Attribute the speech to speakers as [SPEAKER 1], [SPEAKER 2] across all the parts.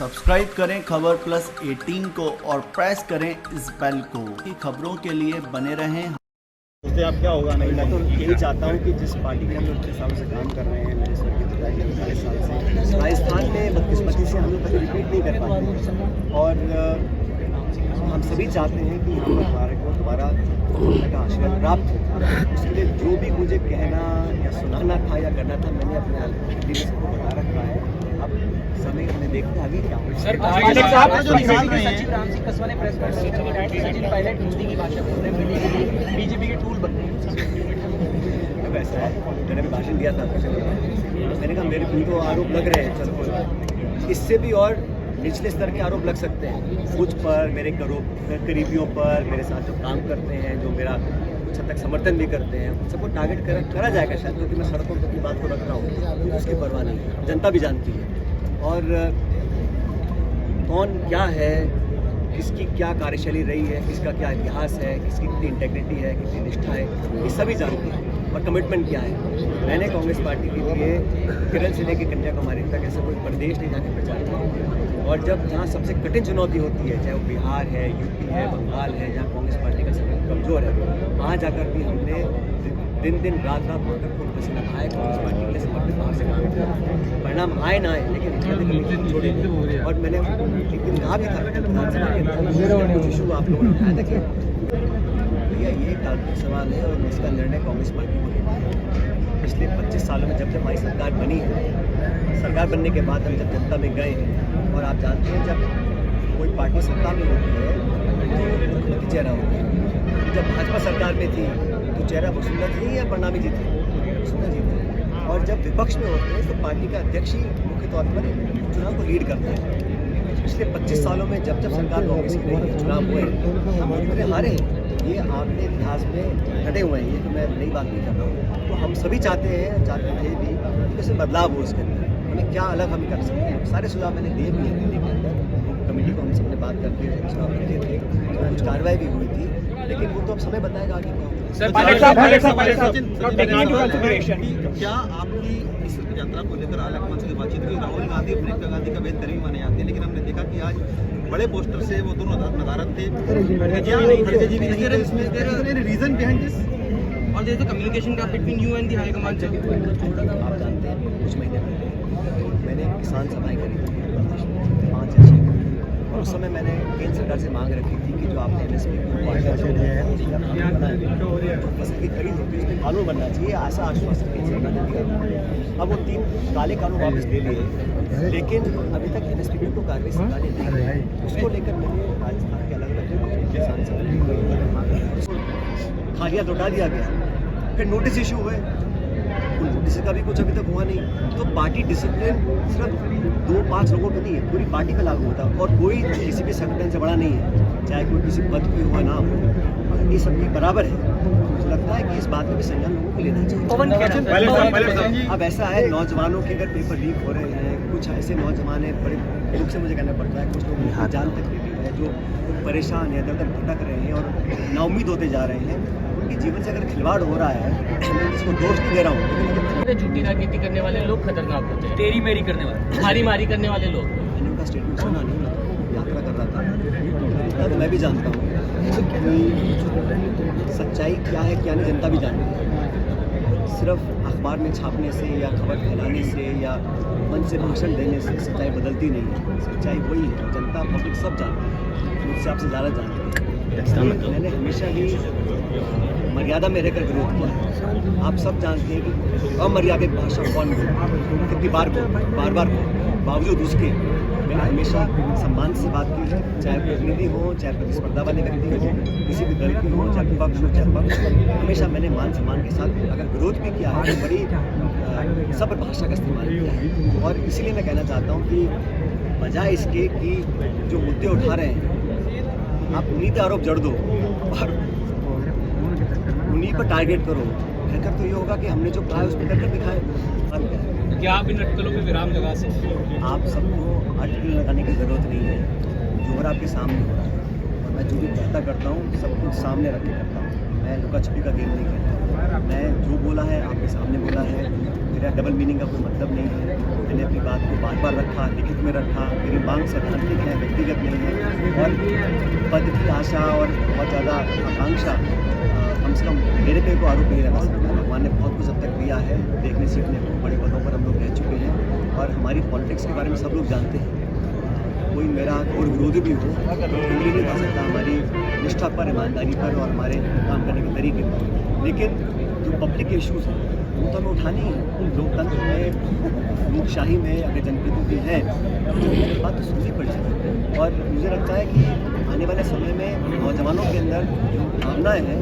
[SPEAKER 1] Subscribe करें खबर plus 18 को और प्रेस करें इस बेल को कि खबरों के लिए बने रहें।
[SPEAKER 2] उससे आप क्या होगा? नहीं, मैं तो यही चाहता हूँ कि जिस पार्टी के हम लोग इतने सालों से काम कर रहे हैं, मेरे सर के पिताजी 40 साल से राजस्थान में बदकिस्मती से हम लोग कभी रिपीट नहीं कर पाते और हम सभी चाहते हैं कि यहाँ पर हमारे को दोबारा का आशीर्वाद प्राप्त हो। उसके लिए जो भी मुझे कहना या सुनाना था या करना था, मैंने अपने दिल से बता रखा है। अब समय में देखते हैं आगे क्या होगा।
[SPEAKER 3] सचिव राम सिंह कसवा ने प्रेस कॉन्फ्रेंस में बताया कि सचिन पायलट हिंदी की भाषा बोल रहे हैं, बीजेपी के टूल बन रहे हैं।
[SPEAKER 2] वैसा है, मैंने भी भाषण दिया था, मैंने कहा मेरे को तो आरोप लग रहे हैं, चलो इससे भी और निचले स्तर के आरोप लग सकते हैं मुझ पर, मेरे करीबियों पर, मेरे साथ जो काम करते हैं, जो मेरा कुछ हद तक समर्थन भी करते हैं, उन सबको टारगेट करा जाएगा शायद, क्योंकि मैं सड़कों पर की बात को रख रहा हूँ, उसकी परवाह नहीं, जनता भी जानती है। और कौन क्या है, किसकी क्या कार्यशैली रही है, किसका क्या इतिहास है, किसकी कितनी इंटेग्रिटी है, कितनी निष्ठा है, ये सभी जानते हैं। और कमिटमेंट क्या है, मैंने कांग्रेस पार्टी के लिए केरल से लेकर कन्याकुमारी तक ऐसा कोई प्रदेश नहीं जाके प्रचार किया। और जब जहाँ सबसे कठिन चुनौती होती है, चाहे वो बिहार है, यूपी है, बंगाल है, जहाँ कांग्रेस पार्टी का समय कमज़ोर है, वहाँ जाकर भी हमने दिन रात मांगर खून पसीना खाए, कांग्रेस पार्टी के लिए समर्पित भाव से काम किया। परिणाम आए ना आए, लेकिन छोड़े। और मैंने एक दिन कहा भी था विधानसभा के अंदर, कुछ इशू आप लोगों ने उठाया था कि भैया ये काल्पनिक सवाल है और इसका निर्णय कांग्रेस पार्टी को लेना है। पिछले 25 सालों में जब हमारी सरकार बनी है, सरकार बनने के बाद हम जब जनता में गए हैं, और आप जानते हैं जब कोई पार्टी सत्ता में होती है तो मुख्यमंत्री चेहरा होता है। जब भाजपा सरकार में थी तो चेहरा वसुंधरा जी या प्रणामी जी थे, वसुंधरा जी थे। और जब विपक्ष में होते हैं तो पार्टी का अध्यक्ष ही मुख्य तौर पर चुनाव को लीड करता है। पिछले 25 सालों में जब सरकार कांग्रेस की रही, चुनाव हुए, हम उनमें हारे हैं। ये आपने इतिहास में घटे हुए हैं, ये तो मैं नई बात नहीं कर रहा हूँ। तो हम सभी चाहते थे भी कि कैसे बदलाव हो उसके अंदर, हमें क्या अलग हम कर सकते हैं। सारे सुझाव मैंने दिए भी हैं दिल्ली के अंदर, कमेटी को हम सबने बात करके सुझाव रखे थे, कुछ कार्रवाई भी हुई थी, लेकिन वो तो अब समय बताएगा आगे क्या होगा।
[SPEAKER 4] क्या आपकी इस यात्रा को लेकर आज आपसे से बातचीत हुई? राहुल गांधी प्रियंका गांधी का बेहतरीन माने जाते हैं, लेकिन हमने देखा कि आज बड़े पोस्टर से वो दोनों नदारत थे। रीजन बिहाइंड दिस और there is a communication gap between you and the high command.
[SPEAKER 2] आप जानते हैं कुछ महीने पहले मैंने किसान सभाएं करी थी 5 या 6, और उस समय मैंने केंद्र सरकार से मांग रखी थी कि जो आपने एमएसपी फसल की खरीद होती है उसमें कानून बनना चाहिए, ऐसा आश्वासन केंद्र सरकार ने दिया। अब वो 3 काले कानून वापस ले लिए, लेकिन अभी तक एमएसपी पे तो कार्रवाई सरकार ने नहीं की। उसको लेकर मैंने राजस्थान के अलग अलग किसान सभा खालिया लौटा दिया गया, फिर नोटिस इशू हुए, नोटिस का भी कुछ अभी तक हुआ नहीं। तो पार्टी डिसिप्लिन सिर्फ 2-5 लोगों पे नहीं है, पूरी पार्टी पे लागू होता है, और कोई किसी भी संगठन से बड़ा नहीं है, चाहे कोई किसी पद पे हुआ ना हो, ये सबकी बराबर है। मुझे लगता है कि इस बात में भी संज्ञान लोगों को लेना चाहिए। अब ऐसा है, नौजवानों के अगर पेपर लीक हो रहे हैं, कुछ ऐसे नौजवान हैं, बड़े दुख से मुझे कहना पड़ता है, कुछ लोग जान तक भी है, जो परेशान है, दर भटक रहे हैं और नाउम्मीद होते जा रहे हैं। उनके जीवन से अगर खिलवाड़ हो रहा है, मैं इसको दोष नहीं दे रहा हूँ।
[SPEAKER 3] झूठी राजनीति करने वाले लोग खतरनाक होते हैं, टेरी मेरी करने वाले, मारी मारी करने वाले लोग।
[SPEAKER 2] मैंने उनका स्टेटमेंट सुना नहीं, मैं यात्रा कर रहा था, तो मैं भी जानता हूँ कि सच्चाई क्या है क्या नहीं, जनता भी जानती है। सिर्फ अखबार में छापने से या खबर फैलाने से या मन से भाषण देने से सच्चाई बदलती नहीं है। सच्चाई वही है, जनता पब्लिक सब जानती है, मुझसे आपसे ज़्यादा जानती है। मैंने हमेशा ही मर्यादा में रहकर विरोध किया है। आप सब जानते हैं कि अमर्यादित भाषा कौन बोले, कितनी बार बावजूद उसके मैंने हमेशा सम्मान से बात की है, चाहे प्रतिनिधि हो, चाहे प्रतिस्पर्धा वाले व्यक्ति हो, किसी भी दल की हो, चाहे विपक्ष हो, चाहे पक्ष हो, हमेशा मैंने मान सम्मान के साथ अगर विरोध भी किया है तो बड़ी सब्र भाषा का इस्तेमाल किया है। और इसीलिए मैं कहना चाहता हूँ कि बजाय इसके कि जो मुद्दे उठा रहे हैं आप उन्हीं पर आरोप जड़ दो और उन्हीं पर टारगेट करो, बेहतर तो ये होगा कि हमने जो कहा है उस पर करके दिखाएं।
[SPEAKER 3] क्या आप इन अटकलों पे विराम लगा सकते हैं?
[SPEAKER 2] आप सबको अटकल लगाने की ज़रूरत नहीं है, जो हो रहा आपके सामने हो रहा है, और मैं जो भी वार्ता करता हूँ सब कुछ सामने रख के करता हूँ। मैं लुका छिपी का गेम नहीं खेलता, मैं जो बोला है आपके सामने बोला है, मेरा डबल मीनिंग का कोई मतलब नहीं है। मैंने अपनी बात को बार बार रखा, लिखित में रखा। मेरी मांग सैद्धांतिक है, व्यक्तिगत नहीं है। और पद की आशा और बहुत ज़्यादा आकांक्षा कम से कम मेरे पे को आरोप नहीं लगा सकता। भगवान ने बहुत कुछ अब तक दिया है, देखने सीखने को, बड़े पदों पर हम लोग रह चुके हैं और हमारी पॉलिटिक्स के बारे में सब लोग जानते हैं। कोई मेरा और विरोधी भी हो उंगली नहीं कर सकता हमारी निष्ठा पर, ईमानदारी पर और हमारे काम करने के तरीके पर। लेकिन जो पब्लिक इश्यूज़ हैं वो तो हमें उठानी है। लोकतंत्र में, लोकशाही में अगर जनप्रतिनिधि हैं तो बात तो सुननी पड़ेगी। और मुझे लगता है कि आने वाले समय में नौजवानों के अंदर जो भावनाएँ हैं,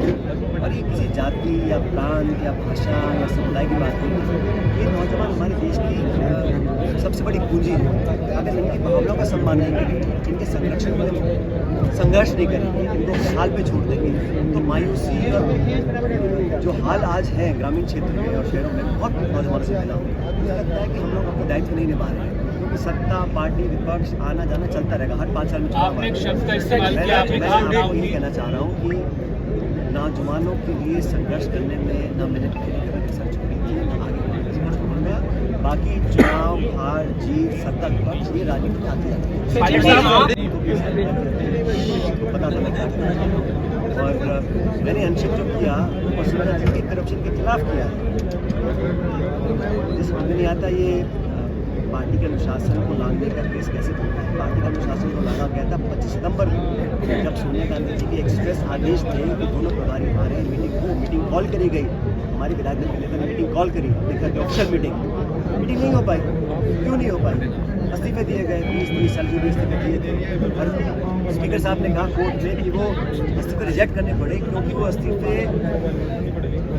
[SPEAKER 2] और ये किसी जाति या प्रांत या भाषा या समुदाय की बात नहीं, ये नौजवान हमारे देश की सबसे बड़ी पूंजी है। अगर इनकी भावनाओं का सम्मान नहीं करेंगे, इनके संरक्षण में संघर्ष नहीं करेंगे, इनको अपने हाल पे छोड़ देंगे, तो मायूसी और जो हाल आज है ग्रामीण क्षेत्र में और शहरों में बहुत नौजवानों से मिला हूँ। मुझे लगता है कि हम लोग अपना दायित्व नहीं निभा रहे हैं, क्योंकि सत्ता, पार्टी, विपक्ष आना जाना चलता रहेगा। हर 5 साल में
[SPEAKER 3] आपने एक शब्द का इस्तेमाल किया, आपने कहा
[SPEAKER 2] आपको यही कहना चाह रहा हूँ कि नौजवानों के लिए संघर्ष करने में ना मैंने कभी कसर छोड़ी थी, ना आगे संघर्ष करूँगा। बाकी चुनाव, हार, जीत, सत्ता, विपक्ष, ये राजनीति आते जाते पता था मैं क्या कर रहा हूँ। और मैंने अनशन जो किया वो सिर्फ करप्शन के खिलाफ किया है। मुझे समझ में नहीं आता ये पार्टी के अनुशासन को लांघने का केस कैसे बनता है। पार्टी का अनुशासन को लांघा गया था 25 सितंबर को, जब सोनिया गांधी जी के एक्सप्रेस आदेश थे कि दोनों प्रभारी हमारे मीटिंग कॉल करी गई। हमारी विधायक दल के नेता ने मीटिंग कॉल करी, देखा ऑफिशियल मीटिंग नहीं हो पाई। क्यों नहीं हो पाई? इस्तीफे दिए गए, 20-30 साल के इस्तीफे दिए थे। और स्पीकर साहब ने कहा कोर्ट में कि वो इस्तीफे रिजेक्ट करने पड़े, क्योंकि वो इस्तीफे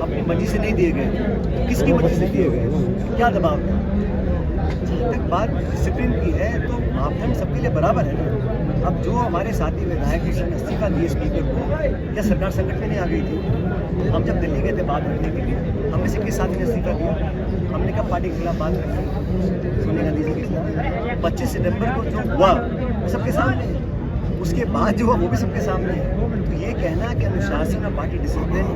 [SPEAKER 2] अपनी मर्जी से नहीं दिए गए। किसकी मर्जी से दिए गए? क्या दबाव था? जहाँ तक बात डिसिप्लिन की है तो मापदंड सबके लिए बराबर है ना। अब जो हमारे साथी विधायक जिसने इस्तीफा दिए स्पीकर को, या सरकार संकट में नहीं आ गई थी? हम जब दिल्ली गए थे बात करने के लिए, हमने से किस साथी ने इस्तीफा दिया? हमने कब पार्टी के खिलाफ बात की? सोनिया गांधी जी के खिलाफ। 25 सितंबर को जो हुआ वो सबके सामने है, उसके बाद जो हुआ वो भी सबके सामने है। तो ये कहना कि अनुशासन और पार्टी डिसिप्लिन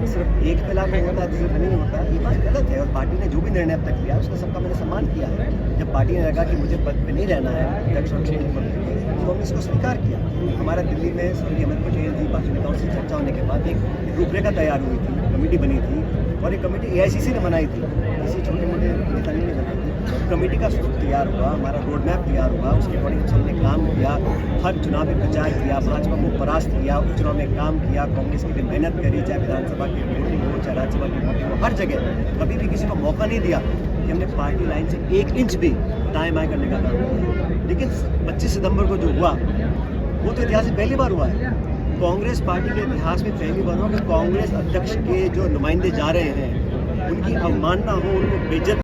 [SPEAKER 2] सिर्फ एक पे लागू होता है, दूसरे पे नहीं होता, ये बात गलत है। और पार्टी ने जो भी निर्णय अब तक लिया उसका सबका मैंने सम्मान किया है। जब पार्टी ने लगा कि मुझे पद पे नहीं रहना है अध्यक्ष और मुख्यमंत्री, तो हमने इसको स्वीकार किया। हमारा दिल्ली में स्वर्गीय अमित पटेल जी, बाकी नेताओं से चर्चा होने के बाद एक रूपरेखा तैयार हुई थी, कमेटी बनी थी, और ये कमेटी AICC ने बनाई थी, किसी छोटे मोटे नेता ने बनाई थी। कमेटी का स्वरूप तैयार हुआ, हमारा रोड मैप तैयार हुआ, उसके अकॉर्डिंग हमने काम किया, हर चुनाव में प्रचार किया, भाजपा को परास्त किया, उपचुनाव में काम किया, कांग्रेस के लिए मेहनत करी, चाहे विधानसभा की वोटिंग हो, चाहे राज्यसभा की वोटिंग हो, हर जगह कभी भी किसी को मौका नहीं दिया कि हमने पार्टी लाइन से 1 इंच भी दाएं बाएं करने का काम किया। लेकिन 25 सितंबर को जो हुआ वो तो इतिहास में पहली बार हुआ है। कांग्रेस पार्टी के इतिहास में पहली बार हुआ कि कांग्रेस अध्यक्ष के जो नुमाइंदे जा रहे हैं उनकी अवमानना हो, उनको बेइज्जत